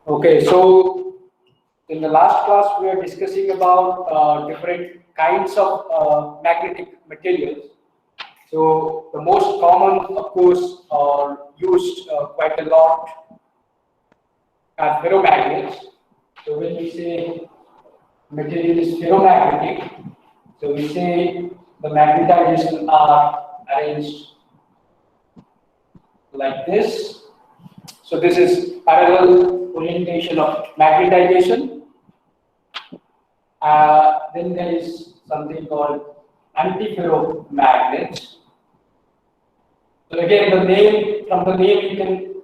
Okay, so in the last class we are discussing about different kinds of magnetic materials. So the most common, of course, are used quite a lot are ferromagnets. So when we say material is ferromagnetic, so we say the magnetization are arranged like this. So this is parallel orientation of magnetization. Then there is something called antiferromagnets. So again, from the name you can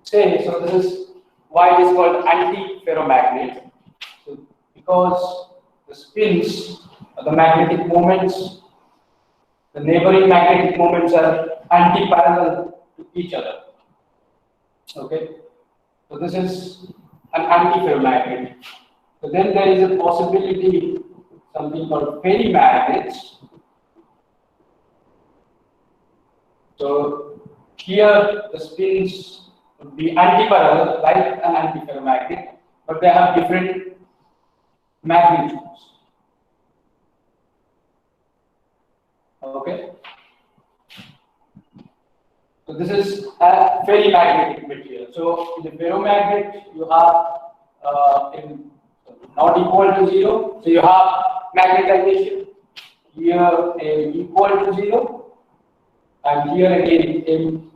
say, so this is why it is called antiferromagnet. So because the spins, the magnetic moments, the neighboring magnetic moments are anti-parallel to each other. Okay, so this is an antiferromagnet. So then there is a possibility, something called perimagnets. So here the spins would be anti-parallel like an antiferromagnet, but they have different magnitudes. Okay. So this is a ferrimagnetic material. So in the ferromagnet you have in not equal to 0. So you have magnetization here equal to 0, and here again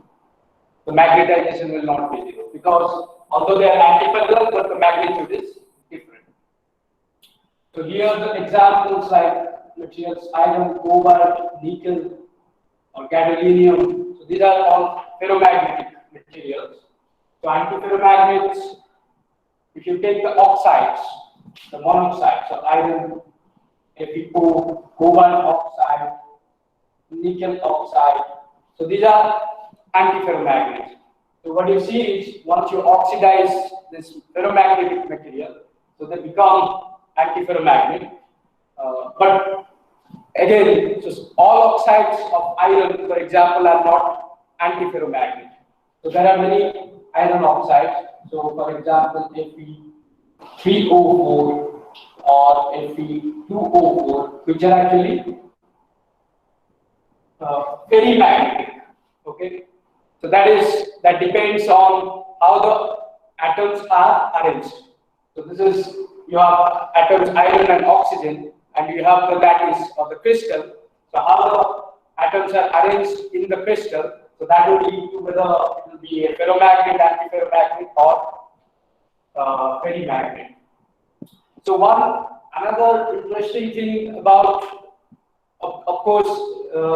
the magnetization will not be 0 because although they are antiparallel, but the magnitude is different. So here are the examples like materials iron, cobalt, nickel, or gadolinium. So these are all ferromagnetic materials. So antiferromagnets, if you take the oxides, the monoxides, so iron, Fe4, cobalt oxide, nickel oxide. So these are antiferromagnets. So what you see is once you oxidize this ferromagnetic material, so they become antiferromagnet. But again, so all oxides of iron, for example, are not antiferromagnet. So there are many iron oxides. So for example, Fe3O4 or Fe2O4, which are actually ferrimagnetic. Okay, so that depends on how the atoms are arranged. So this is, you have atoms iron and oxygen, and you have the lattice or the crystal. So how the atoms are arranged in the crystal, so that will lead to whether it will be a ferromagnet, antiferromagnet, or ferrimagnet. So another interesting thing about, of course,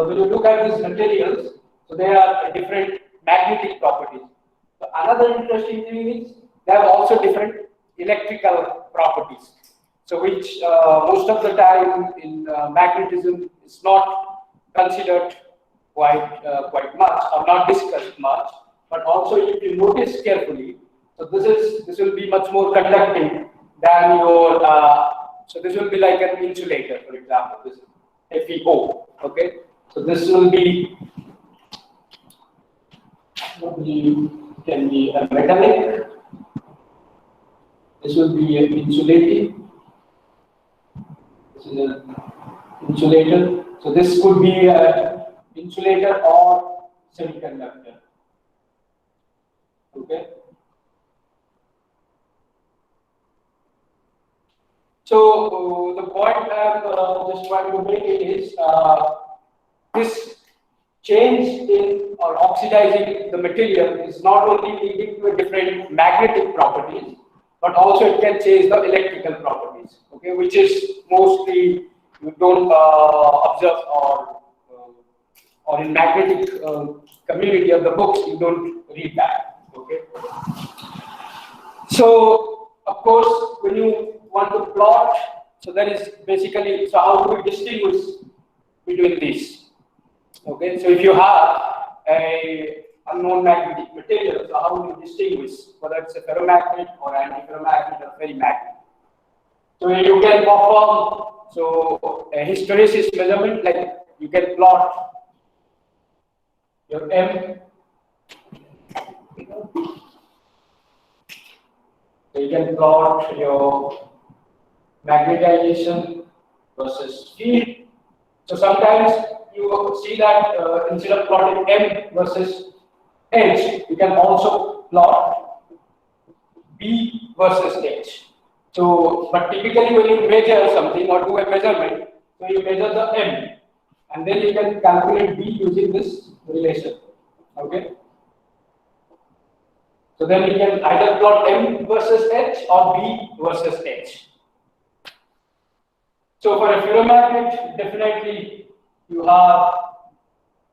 when you look at these materials, so they are different magnetic properties. So another interesting thing is they have also different electrical properties. So which most of the time in magnetism is not considered quite much or not discussed much. But also, if you notice carefully, so this will be much more conducting than your. So this will be like an insulator, for example. This is FeO. Okay, so this will be can be a metallic. This will be an insulating. This is an insulator. So this could be an insulator or semiconductor. Okay. So the point I'm just trying to make is this change in or oxidizing the material is not only leading to a different magnetic properties, but also it can change the electrical properties. Okay, which is mostly you don't observe or in magnetic community of the books you don't read that. Okay. So of course, when you want to plot, so that is basically, so how do we distinguish between these? Okay, so if you have a unknown magnetic material, so how do you distinguish whether it's a ferromagnet or antiferromagnet or ferrimagnet? So you can perform a hysteresis measurement, like you can plot your M. So you can plot your magnetization versus field. So sometimes you see that instead of plotting M versus H, you can also plot B versus H. So, but typically when you measure something or do a measurement, so you measure the M, and then you can calculate B using this relation. Okay. So then you can either plot M versus H or B versus H. So for a ferromagnet, definitely you have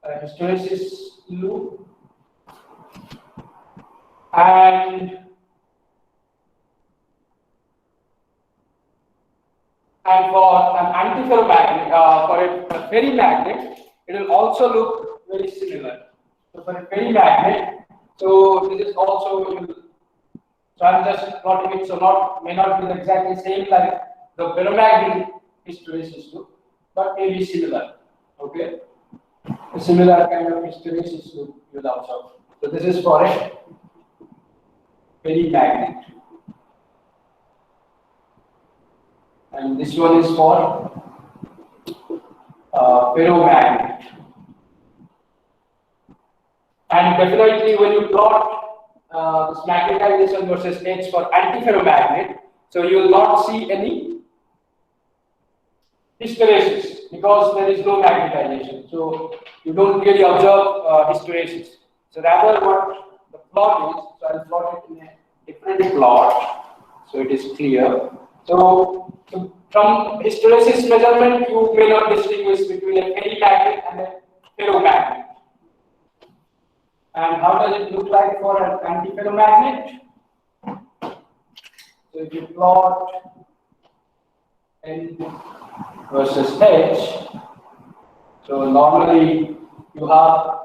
a hysteresis loop, and for an antiferromagnet, for a ferrimagnet, it will also look very similar. So for a ferrimagnet, so this is also, so I'm just plotting it, so may not be exactly same like the ferromagnet hysteresis loop, but may be similar. Okay, a similar kind of hysteresis loop you will observe. So this is for a ferrimagnet. And this one is for ferromagnet. And definitely when you plot this magnetization versus H for antiferromagnet, so you will not see any hysteresis because there is no magnetization. So you don't really observe hysteresis. So rather what the plot is, so I'll plot it in a different plot so it is clear. So from hysteresis measurement, you may not distinguish between a ferrimagnet and a ferromagnet. And how does it look like for an antiferromagnet? So if you plot N versus H, so normally you have,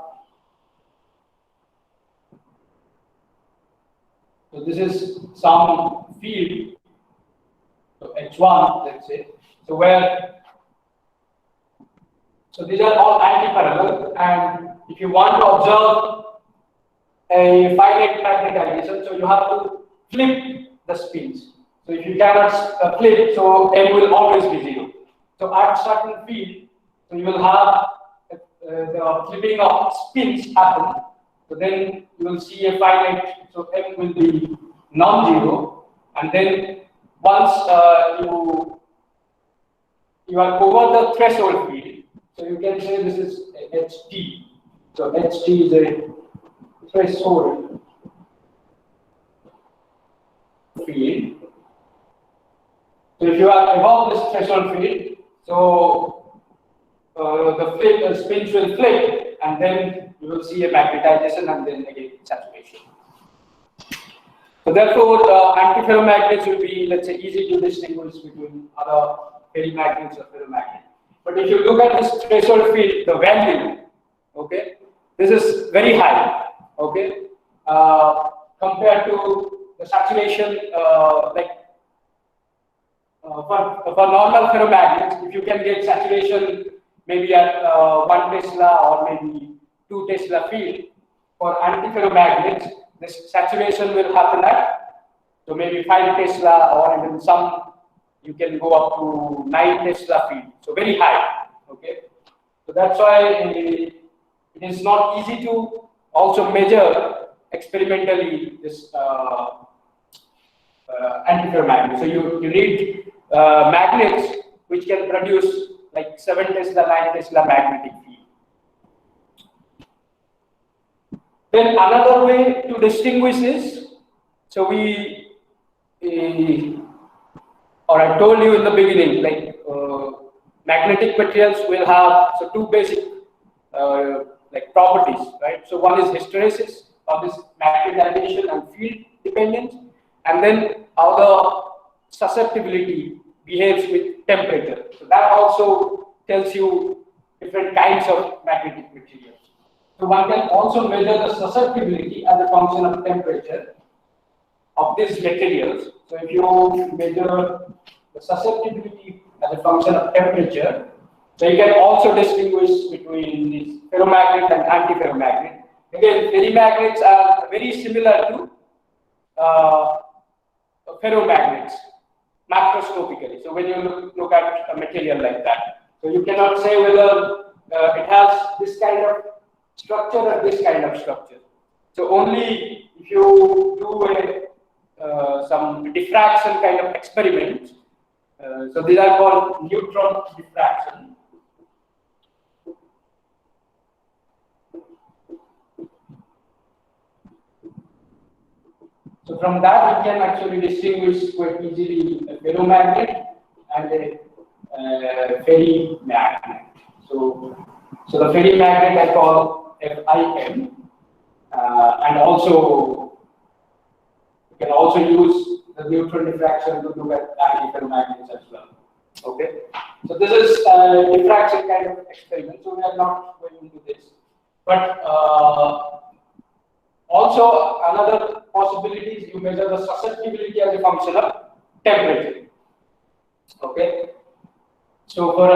so this is some field, so H1, let's say, so so these are all antiparallel, and if you want to observe a finite magnetization, so you have to flip the spins. So if you cannot flip, so M will always be 0. So at certain field, so you will have the flipping of spins happen. So then you will see a finite, so M will be non-zero, and then once you are over the threshold field, so you can say this is HT. So HT is a threshold field. So if you are above this threshold field, so the spins will flip, and then you will see a magnetization and then again saturation. So therefore, antiferromagnets will be, let's say, easy to distinguish between other ferrimagnets or ferromagnets. But if you look at this threshold field, the value, okay, this is very high, okay, compared to the saturation, for normal ferromagnets, if you can get saturation maybe at 1 Tesla or maybe 2 Tesla field, for antiferromagnets, this saturation will happen at, so maybe 5 Tesla, or even some, you can go up to 9 Tesla field, so very high, okay. So that's why it is not easy to also measure experimentally this antiferromagnet. So you need magnets which can produce like 7 Tesla, 9 Tesla magnetic field. Then another way to distinguish is, so or I told you in the beginning, like magnetic materials will have so 2 basic like properties, right? So one is hysteresis, of this magnetization and field dependence, and then how the susceptibility behaves with temperature. So that also tells you different kinds of magnetic materials. So one can also measure the susceptibility as a function of temperature of these materials. So if you measure the susceptibility as a function of temperature, so you can also distinguish between these ferromagnet and antiferromagnet. Again, ferrimagnets are very similar to ferromagnets macroscopically. So when you look at a material like that, so you cannot say whether it has this kind of structure or this kind of structure. So only if you do some diffraction kind of experiments. So these are called neutron diffraction. So from that we can actually distinguish quite easily a ferromagnet and a ferrimagnet. So the ferrimagnet I call FIM, and also you can also use the neutron diffraction to look at antiferromagnets as well. Okay, so this is a diffraction kind of experiment. So we are not going into this, but also another possibility is you measure the susceptibility as a function of temperature. Okay, so for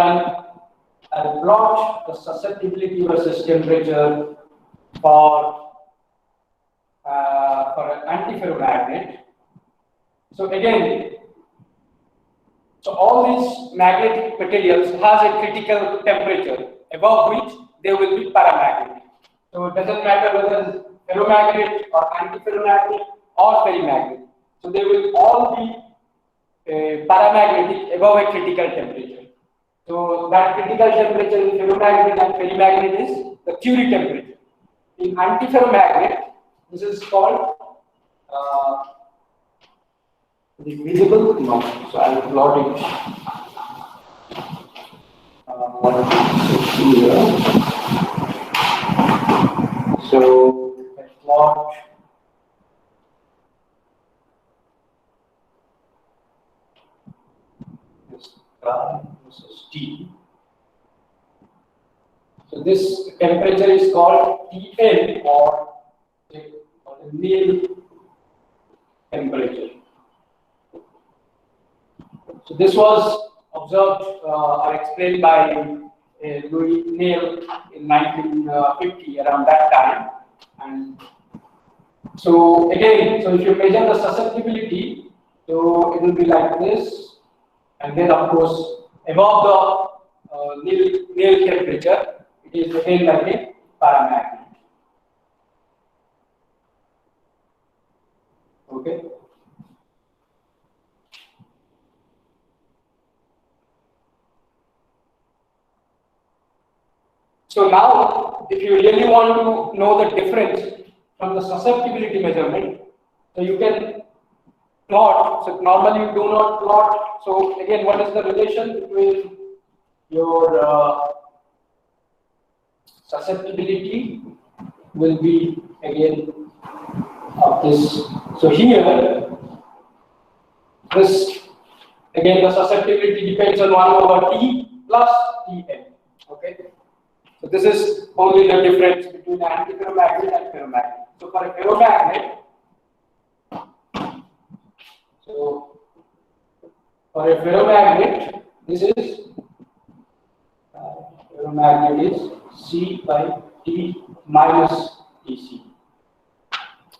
I'll plot the susceptibility versus temperature for an antiferromagnet. So again, so all these magnetic materials has a critical temperature above which they will be paramagnetic. So it doesn't matter whether it's ferromagnet or antiferromagnet or ferrimagnet. So they will all be paramagnetic above a critical temperature. So that critical temperature in ferromagnet and ferrimagnet is the Curie temperature. In antiferromagnet, this is called the visible. No, so I will plot it. So I plot this is T. So this temperature is called Tn or the Néel temperature. So this was observed or explained by Louis Néel in 1950, around that time. And so again, so if you measure the susceptibility, so it will be like this, and then of course above the Néel temperature, it is again like a paramagnet. Okay. So now, if you really want to know the difference from the susceptibility measurement, so you can plot. So normally you do not plot. So again, what is the relation between your susceptibility will be again of this. So here, this again the susceptibility depends on 1 over T plus Tn. Okay. So this is only the difference between antiferromagnet and ferromagnet. So for a ferromagnet, this is ferromagnet is C by T minus Tc.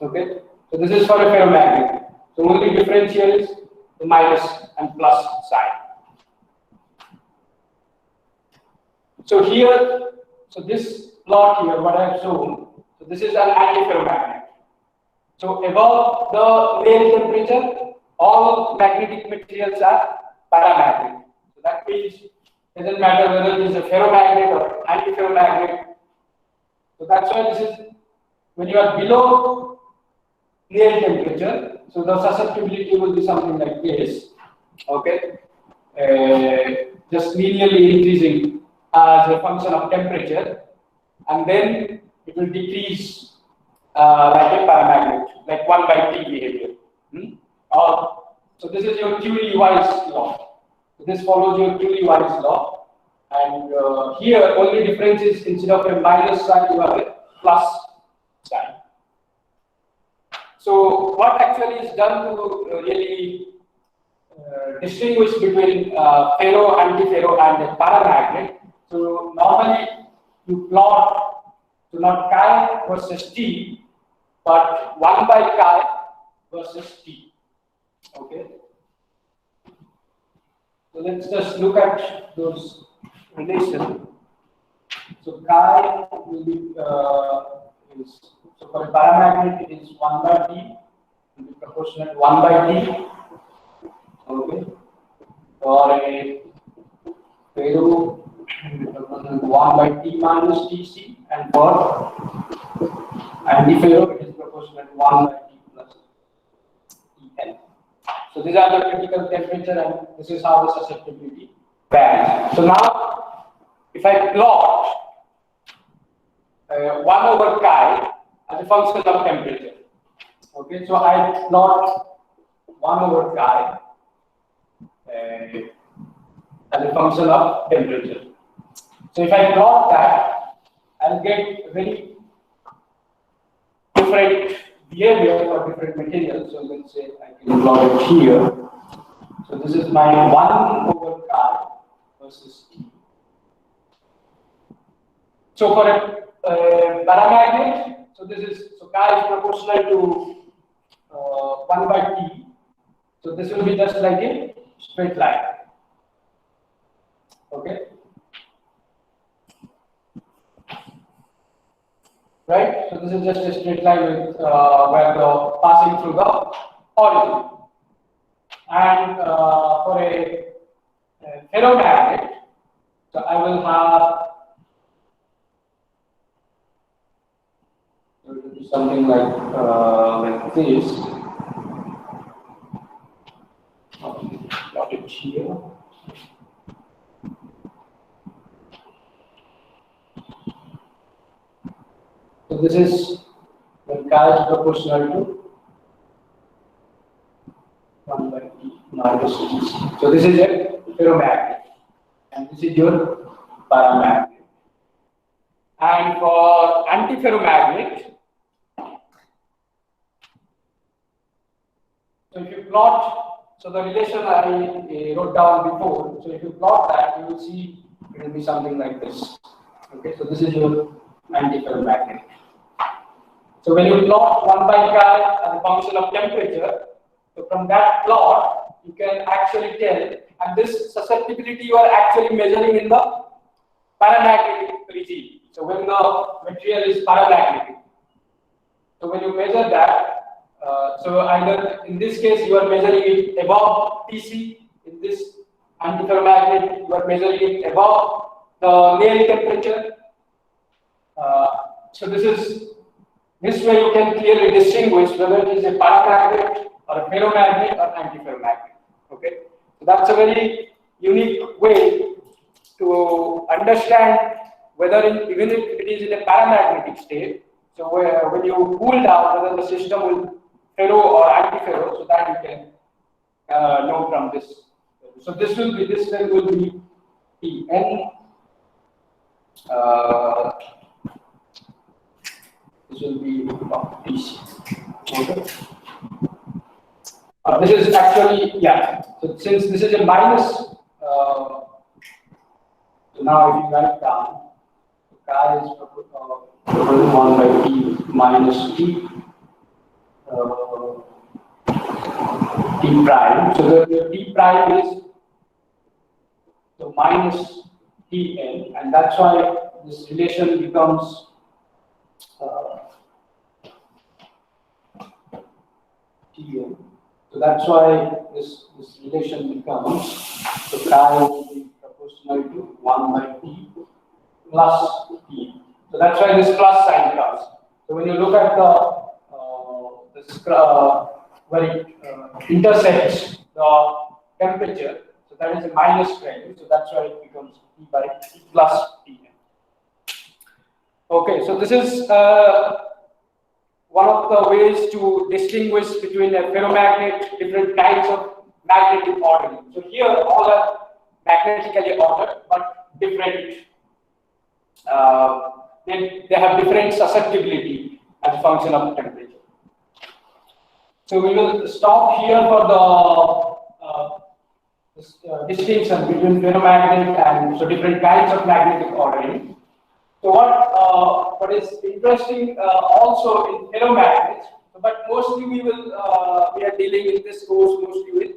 Okay. So this is for a ferromagnet. So only difference here is the minus and plus sign. So here, so this plot here, what I have shown, so this is an antiferromagnet. So above the Néel temperature, all magnetic materials are paramagnetic. So that means it doesn't matter whether it is a ferromagnet or antiferromagnet. So that's why this is when you are below Néel temperature, so the susceptibility will be something like this. Okay, just linearly increasing as a function of temperature, and then it will decrease like a paramagnet, like 1 by T behavior. So this is your Curie-Weiss law. So this follows your Curie-Weiss law, and here only difference is instead of a minus sign you have a plus sign. So what actually is done to really distinguish between ferro, antiferro, and a paramagnet? So normally you plot, so not chi versus T, but 1 by chi versus T. Okay. So let's just look at those relations. So chi will be so for a paramagnet it is 1 by T will be proportional to 1 by T. Okay. For a ferro 1 by T minus Tc, and for antiferro it is proportional to 1 by T plus Tn. So these are the critical temperature, and this is how the susceptibility varies. So now, if I plot 1 over chi as a function of temperature, okay, so I plot 1 over chi as a function of temperature. So if I plot that, I'll get very different behavior for different materials. So let's say I can plot it here. So this is my 1 over chi versus T. So for a paramagnet, so chi is proportional to 1 by T. So this will be just like a straight line. Okay. Right? So this is just a straight line with where the passing through the origin. And for a ferromagnet, so I will have something like this. Plot it here. So this is when chi is proportional to 1 by T minus Tc. So this is a ferromagnet, and this is your paramagnet. And for antiferromagnet, so if you plot, so the relation I wrote down before, so if you plot that, you will see it will be something like this. Okay, so this is your antiferromagnet. So when you plot 1 by chi as a function of temperature, so from that plot, you can actually tell, and this susceptibility you are actually measuring in the paramagnetic regime. So when the material is paramagnetic, so when you measure that, so either in this case you are measuring it above Tc, in this antiferromagnet you are measuring it above the Néel temperature. So this way you can clearly distinguish whether it is a paramagnet or a ferromagnet or antiferromagnet. Okay, so that's a very unique way to understand whether even if it is in a paramagnetic state. So when you cool down, whether the system will ferro or antiferro, so that you can know from this. So this will be Tn. This will be Tc. Okay. This is actually, yeah. So since this is a minus, so now if you write down, chi is 1 by T minus T T prime. So the T prime is the minus Tn, and that's why this relation becomes Tn. So that's why this relation becomes, so chi will be proportional to 1 by T plus T. So that's why this plus sign comes. So when you look at where it intersects the temperature, so that is a minus value. So that's why it becomes T by T plus Tn. Okay, so this is one of the ways to distinguish between a ferromagnet, different kinds of magnetic ordering. So here all are magnetically ordered, but different. They have different susceptibility as a function of temperature. So we will stop here for the distinction between ferromagnet and so different kinds of magnetic ordering. So what is interesting also in ferromagnets, but most mostly we are dealing in this course mostly with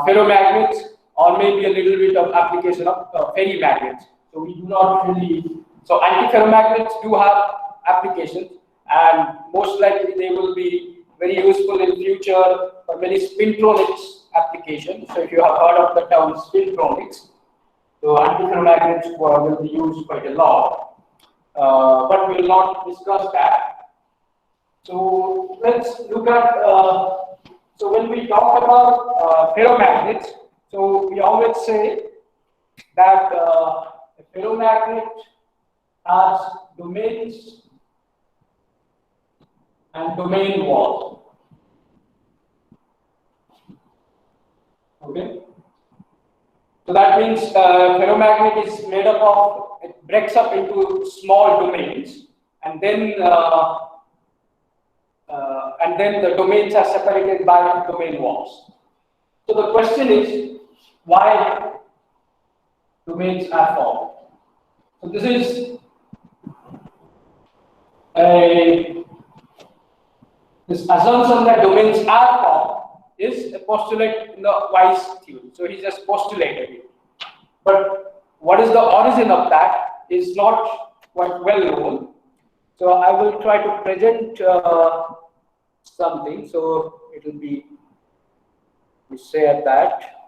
ferromagnets, or maybe a little bit of application of ferrimagnets. So we do not really. So antiferromagnets do have applications, and most likely they will be very useful in future for many spintronics applications. So if you have heard of the term spintronics, so antiferromagnets will be used quite a lot, but we will not discuss that. So let's look at. So when we talk about ferromagnets, so we always say that a ferromagnet has domains and domain walls. Okay. So that means ferromagnet is made up of, it breaks up into small domains, and then the domains are separated by domain walls. So the question is, why domains are formed? So this is this assumption that domains are formed is a postulate in the Weiss theory. So he just postulated it. But what is the origin of that is not quite well known. So I will try to present something. So it will be, we say that.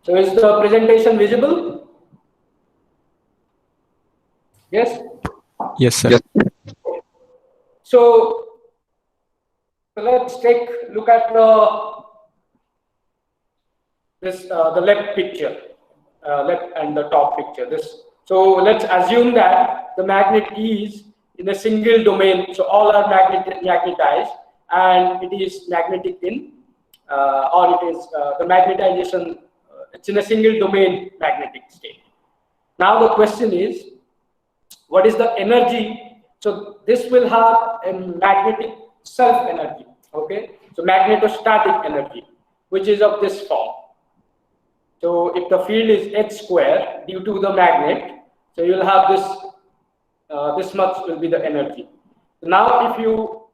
So is the presentation visible? Yes? Yes, sir. Yes. So let's take a look at the left picture, left and the top picture. So let's assume that the magnet is in a single domain. So all are magnetized, and it is magnetic in, or it is the magnetization. It's in a single domain magnetic state. Now the question is, what is the energy? So this will have a magnetic self energy. Okay, so magnetostatic energy, which is of this form. So if the field is h square due to the magnet, so you'll have this, this much will be the energy. Now if you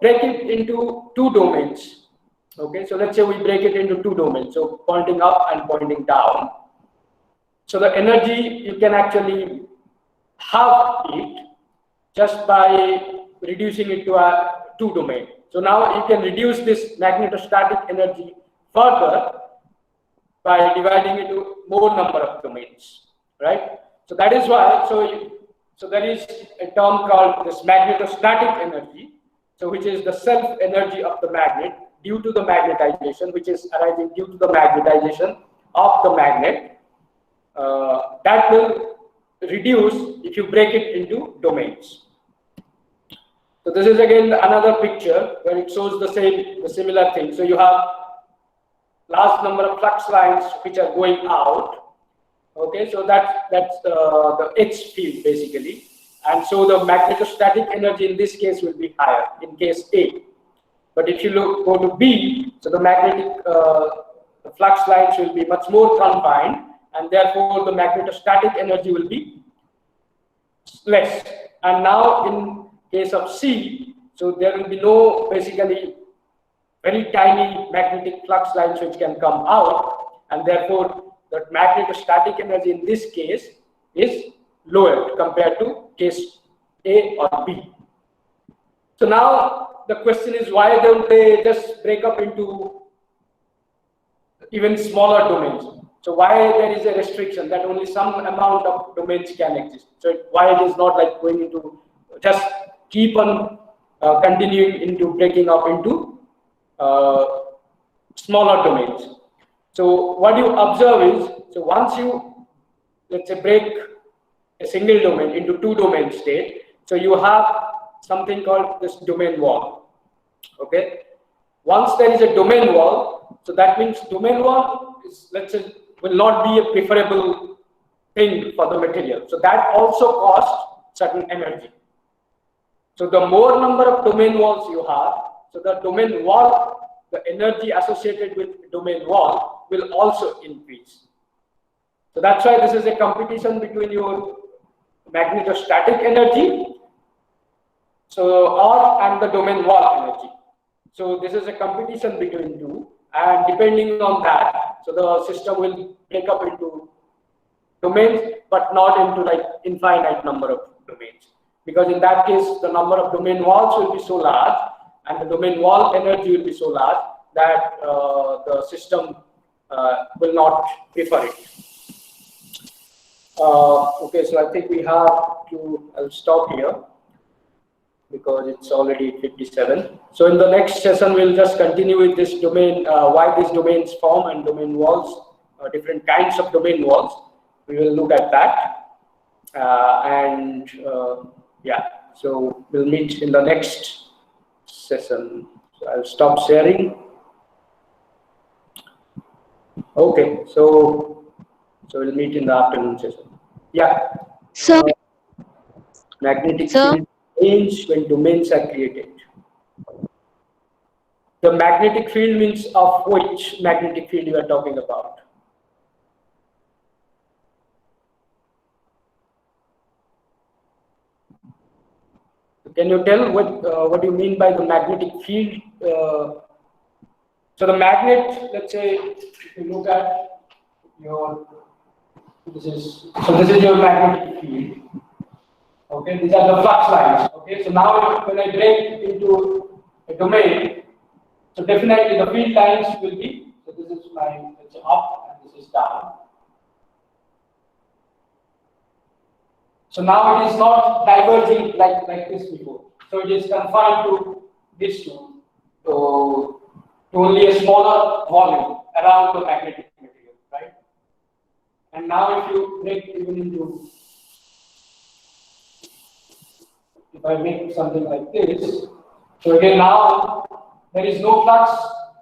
break it into two domains, okay, so let's say we break it into two domains, so pointing up and pointing down. So the energy, you can actually halve it just by reducing it to a two domain. So now you can reduce this magnetostatic energy further by dividing it into more number of domains, right? So that is why, so there is a term called this magnetostatic energy, so which is the self energy of the magnet due to the magnetization, which is arising due to the magnetization of the magnet. That will reduce if you break it into domains. So this is again another picture where it shows the similar thing. So you have large number of flux lines which are going out. Okay, so that's the H field basically, and so the magnetostatic energy in this case will be higher in case A. But if you go to B, so the magnetic the flux lines will be much more confined, and therefore the magnetostatic energy will be less. And now in case of C, so there will be no basically very tiny magnetic flux lines which can come out, and therefore the magnetostatic energy in this case is lower compared to case A or B. So now the question is, why don't they just break up into even smaller domains? So why there is a restriction that only some amount of domains can exist? So why it is not like going into just keep on continuing into breaking up into smaller domains? So what you observe is, so once you, let's say, break a single domain into two domain state, so you have something called this domain wall. Okay, once there is a domain wall, so that means domain wall is, let's say, will not be a preferable thing for the material. So that also costs certain energy. So the more number of domain walls you have, so the domain wall the energy associated with domain wall will also increase. So that's why this is a competition between your magnetostatic energy and the domain wall energy. So this is a competition between two, and depending on that, so the system will break up into domains, but not into like infinite number of domains, because in that case the number of domain walls will be so large and the domain wall energy will be so large that the system will not prefer it. Okay, so I think we have to, I'll stop here because it's already 57. So in the next session, we'll just continue with this domain, why these domains form and domain walls, different kinds of domain walls. We will look at that. Yeah, so we'll meet in the next session. So I'll stop sharing. Okay, so we'll meet in the afternoon session. Yeah. So, Magnetic field change when domains are created. The magnetic field means of which magnetic field you are talking about? Can you tell what you mean by the magnetic field? So the magnet, let's say, if you look at your, this is your magnetic field. Okay, these are the flux lines. Okay, so now when I break into a domain, so definitely the field lines will be, so this is my, let's say, up and this is down. So now it is not diverging like this before. So it is confined to this two, to only a smaller volume around the magnetic material, right? And now if you break even into, if I make something like this, so again now there is no flux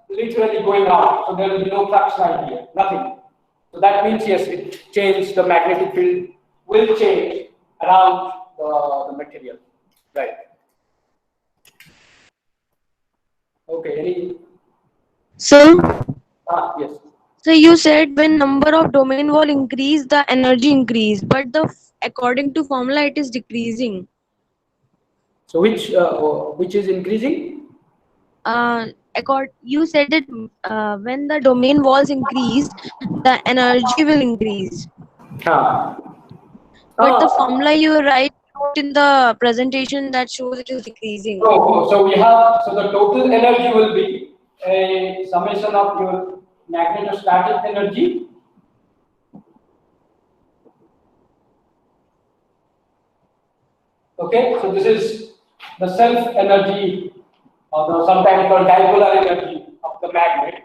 literally going out, so there will be no flux line here, nothing. So that means yes, it changed, the magnetic field will change around the material, right? Okay, any? Yes. So you said when number of domain wall increase, the energy increase, but according to formula it is decreasing. So which is increasing? You said that when the domain walls increase, the energy will increase. But the formula you wrote in the presentation that shows it is decreasing. So we have, so the total energy will be a summation of your magnetostatic energy okay, so this is the self energy, or the sometimes called dipolar energy of the magnet,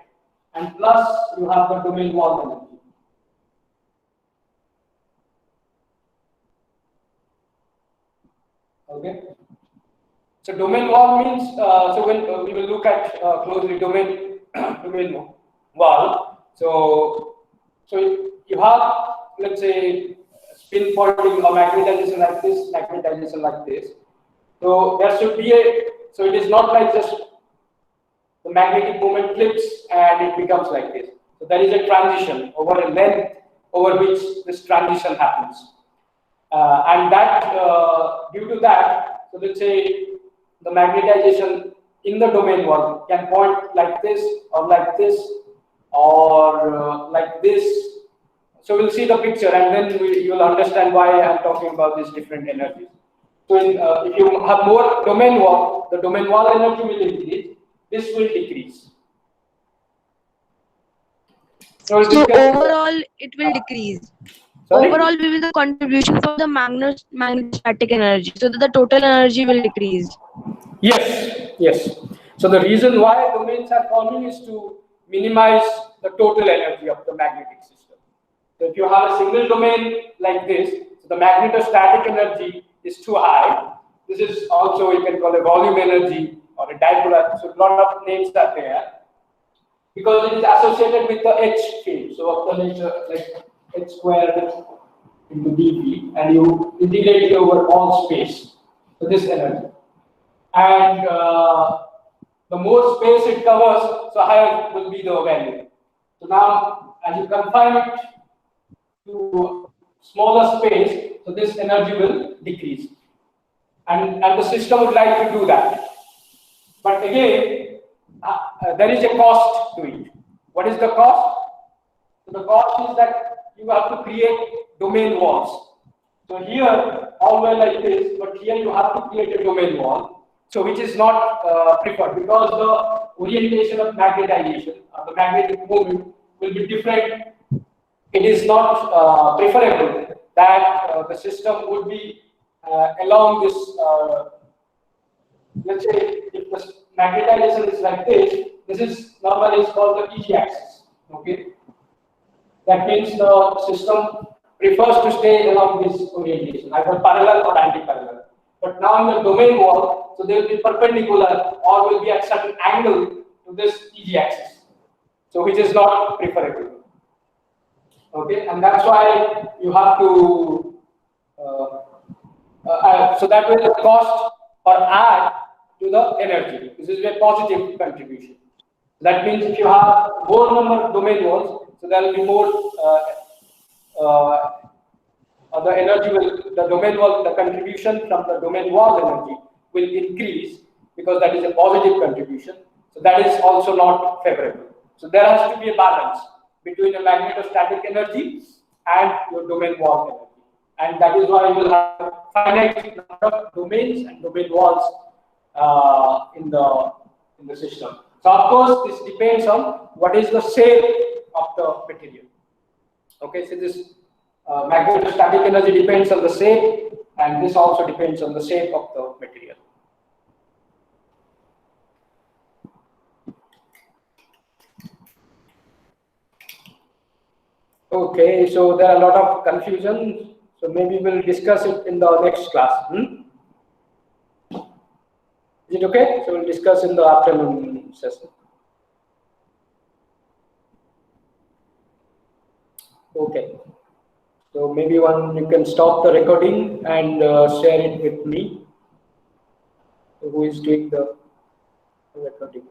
and plus you have the domain wall energy. Okay. So domain wall means, so when we will look at closely domain wall. So you have, let's say, spin folding or magnetization like this, magnetization like this. So there should be a, so it is not like just the magnetic moment flips and it becomes like this. So there is a transition over a length over which this transition happens. And that, due to that, so let's say the magnetization in the domain wall can point like this or like this or like this. So we'll see the picture and then you will understand why I'm talking about these different energies. So if you have more domain wall, the domain wall energy will increase, this will decrease. So overall it will decrease. Sorry? Overall we will the contribution from the magnetostatic energy, so that the total energy will decrease. Yes. So the reason why domains are forming is to minimize the total energy of the magnetic system. So if you have a single domain like this, so the magnetostatic energy is too high. This is also, you can call a volume energy or a dipolar. So a lot of names are there because it is associated with the H field. So of the nature like H squared into dV, and you integrate it over all space. So this energy. And the more space it covers, so higher will be the value. So now, as you confine it to smaller space, so this energy will decrease. And the system would like to do that. But again, there is a cost to it. What is the cost? So the cost is that you have to create domain walls. So here, all well like this, but here you have to create a domain wall. So which is not preferred, because the orientation of magnetization, the magnetic moment will be different. It is not preferable that the system would be along this, let's say, if the magnetization is like this is normally called the EG axis. Okay, that means the system prefers to stay along this orientation, either parallel or anti-parallel. But now in the domain wall, so they will be perpendicular or will be at certain angle to this EG axis, so which is not preferable. Okay, and that's why you have to. So that way the cost or add to the energy. This is a positive contribution. That means if you have more number of domain walls, so there will be more. The energy will, the domain wall, the contribution from the domain wall energy will increase, because that is a positive contribution. So that is also not favorable. So there has to be a balance between the magnetostatic energy and your domain wall energy. And that is why you will have finite number of domains and domain walls in the system. So of course this depends on what is the shape of the material. Okay, so this magnetostatic energy depends on the shape, and this also depends on the shape of the material. Okay, so there are a lot of confusion, so maybe we'll discuss it in the next class. Is it okay? So we'll discuss in the afternoon session. Okay. So maybe you can stop the recording and share it with me. So who is doing the recording?